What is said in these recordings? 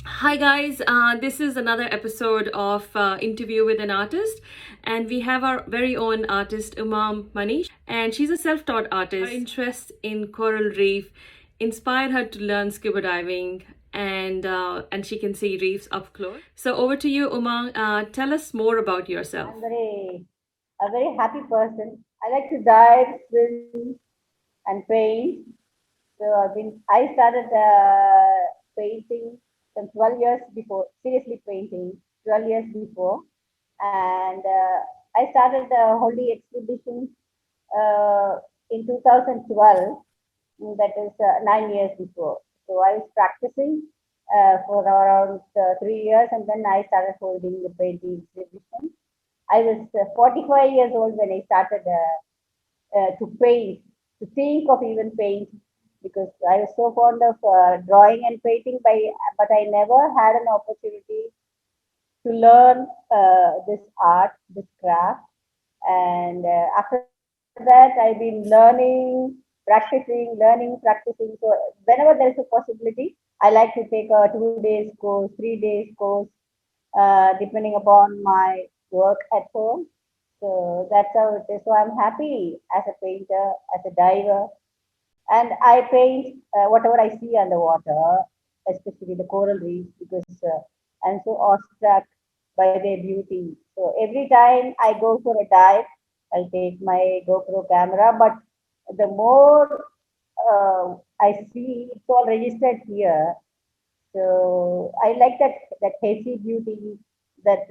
Hi, guys. This is another episode of Interview with an Artist, and we have our very own artist, Manish, and she's a self taught artist. Her interest in coral reef inspired her to learn scuba diving, and she can see reefs up close. So, over to you, Uma. Tell us more about yourself. I'm a very happy person. I like to dive, swim, and paint. I started painting some 12 years before, seriously painting 12 years before. And I started holding exhibitions in 2012, that is 9 years before. So I was practicing for around 3 years, and then I started holding the painting exhibition. I was 45 years old when I started to paint, to think of even paint, because I was so fond of drawing and painting, but I never had an opportunity to learn this art, this craft. And after that, I've been learning, practicing. So whenever there is a possibility, I like to take a 2 days course, 3 days course, depending upon my work at home. So that's how it is. So I'm happy as a painter, as a diver, and I paint whatever I see underwater, especially the coral reefs, because I'm so awestruck by their beauty. So every time I go for a dive, I'll take my GoPro camera, but the more I see, it's all registered here. So I like that hazy beauty, that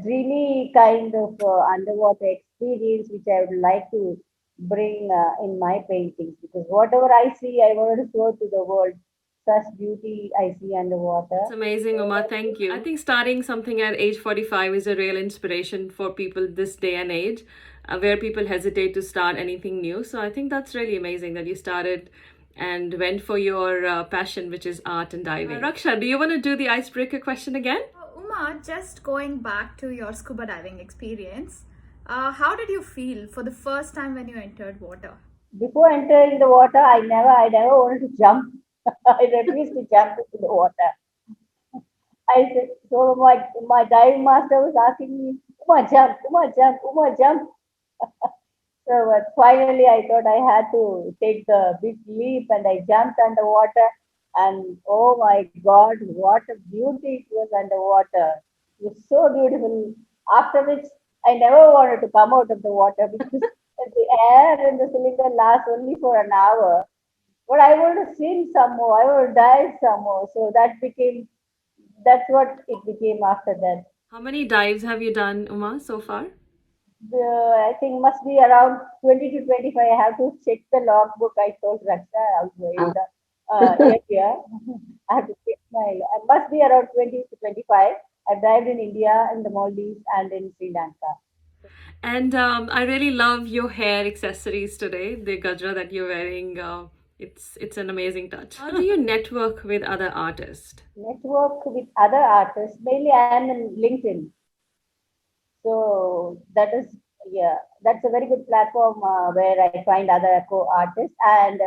dreamy kind of underwater experience, which I would like to bring in my paintings, because whatever I see, I want to show to the world such beauty I see underwater. That's amazing, So Uma. that's Thank it. you. I think starting something at age 45 is a real inspiration for people this day and age, where people hesitate to start anything new. So I think that's really amazing that you started and went for your passion, which is art and diving. Raksha, do you want to do the icebreaker question again? Uma, just going back to your scuba diving experience, how did you feel for the first time when you entered water? Before entering the water, I never wanted to jump. I refused to jump into the water. I said, so my diving master was asking me, Uma, jump, Uma, jump, Uma, jump. So finally, I thought I had to take the big leap, and I jumped underwater. And oh my God, what a beauty it was underwater! It was so beautiful. After which, I never wanted to come out of the water because the air in the cylinder lasts only for an hour. But I want to swim some more. I want to dive some more. So that's what it became after that. How many dives have you done, Uma, so far? I think must be around 20 to 25. I have to check the logbook. I told Raksha also in the area. I have to check I must be around 20 to 25. I've dived in India, in the Maldives, and in Sri Lanka. And I really love your hair accessories today. The gajra that you're wearing, it's an amazing touch. How do you network with other artists? Network with other artists. Mainly, I am in LinkedIn. So yeah, that's a very good platform where I find other co-artists. And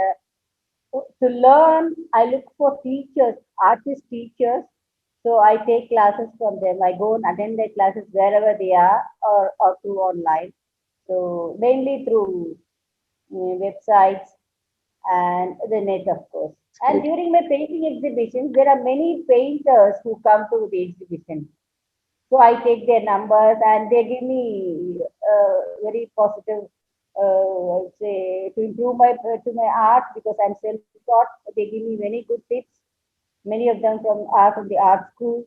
to learn, I look for teachers, artist teachers. So I take classes from them. I go and attend their classes wherever they are, or through online. So mainly through websites and the net, of course. And during my painting exhibitions, there are many painters who come to the exhibition. So I take their numbers, and they give me very positive, say, to improve my art, because I'm self-taught. They give me many good tips. Many of them from the art school.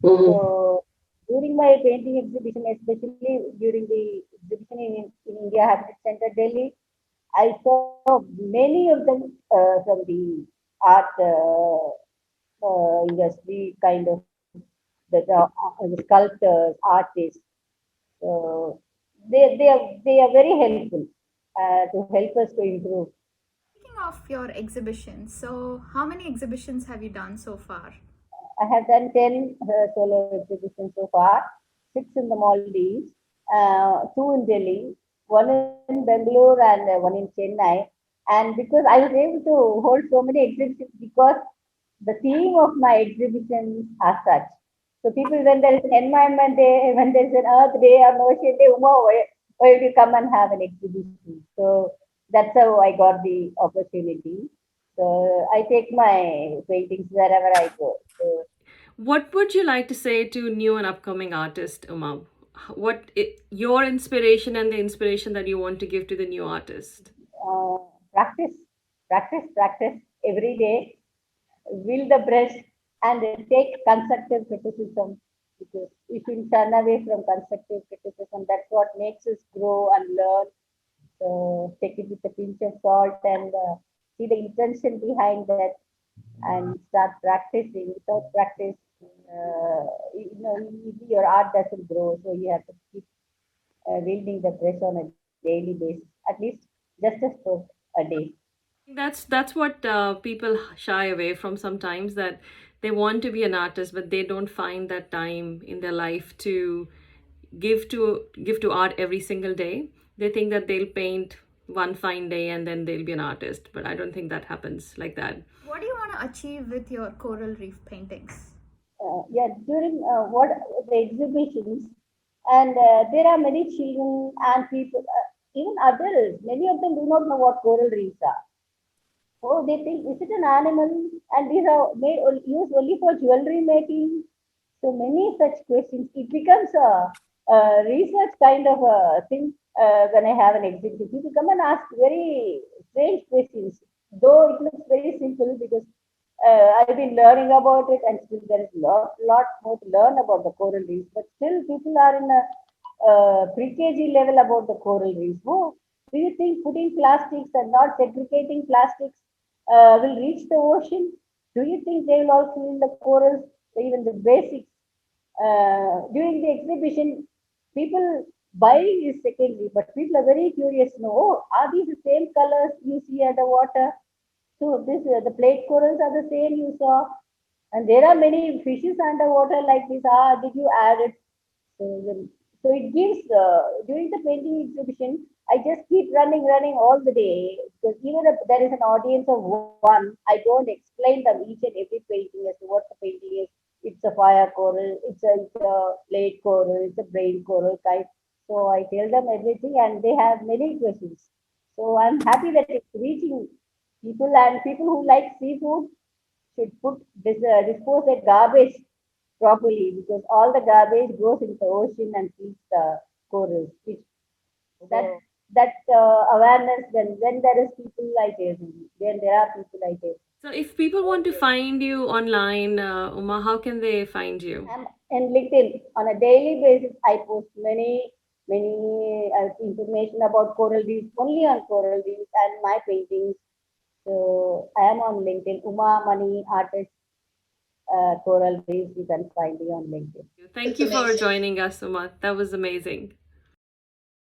So during my painting exhibition, especially during the exhibition in India Habitat Center, Delhi, I saw many of them from the art industry, kind of the sculptors, artists. So they are very helpful to help us to improve. Speaking of your exhibitions, so how many exhibitions have you done so far? I have done 10 solo exhibitions so far, six in the Maldives, two in Delhi, one in Bangalore, and one in Chennai. And because I was able to hold so many exhibitions, because the theme of my exhibitions are such. So people, when there is an environment day, when there is an Earth Day or an Ocean Day, Uma, why do you come and have an exhibition? So that's how I got the opportunity. So I take my paintings wherever I go. So What would you like to say to new and upcoming artists, Uma? Your inspiration and the inspiration that you want to give to the new artist? uh, practice, practice every day. Will the brush and take constructive criticism, because we should turn away from constructive criticism. That's what makes us grow and learn. So take it with a pinch of salt and see the intention behind that and start practicing. Without practice, your art doesn't grow. So you have to keep wielding the brush on a daily basis, at least just a stroke a day. That's what people shy away from sometimes, that they want to be an artist but they don't find that time in their life to give to art every single day. They think that they'll paint one fine day and then they'll be an artist, but I don't think that happens like that. What do you want to achieve with your coral reef paintings? Yeah, during what the exhibitions, and there are many children and people, even adults. Many of them do not know what coral reefs are. Oh, they think, is it an animal? And these are made used only for jewelry making. So many such questions. It becomes a research kind of a thing when I have an exhibition. People come and ask very strange questions, though it looks very simple because I've been learning about it, and still there is lot more to learn about the coral reefs. But still, people are in a pre-KG level about the coral reefs. Oh, do you think putting plastics and not segregating plastics will reach the ocean? Do you think they will also in the corals? Even the basics during the exhibition, people buying is secondary, but people are very curious to know, oh, are these the same colors you see at the water? So this the plate corals are the same you saw, and there are many fishes underwater like this. Ah, did you add it? So, so it gives during the painting exhibition, I just keep running all the day because even if there is an audience of one, I don't explain them each and every painting as to what the painting is. It's a fire coral, it's a plate coral, it's a brain coral type. So I tell them everything, and they have many questions. So I'm happy that it's reaching people, and people who like seafood should dispose their garbage properly, because all the garbage goes into the ocean and feeds the corals. That that awareness, when there is people like this, when there are people like this. So if people want to find you online, Uma, how can they find you? I'm in LinkedIn on a daily basis. I post many information about coral reefs, only on coral reefs and my paintings. So I am on LinkedIn, Uma Mani Artist, Coral Reefs. You can find me on LinkedIn. Thank you for joining us, Uma. That was amazing.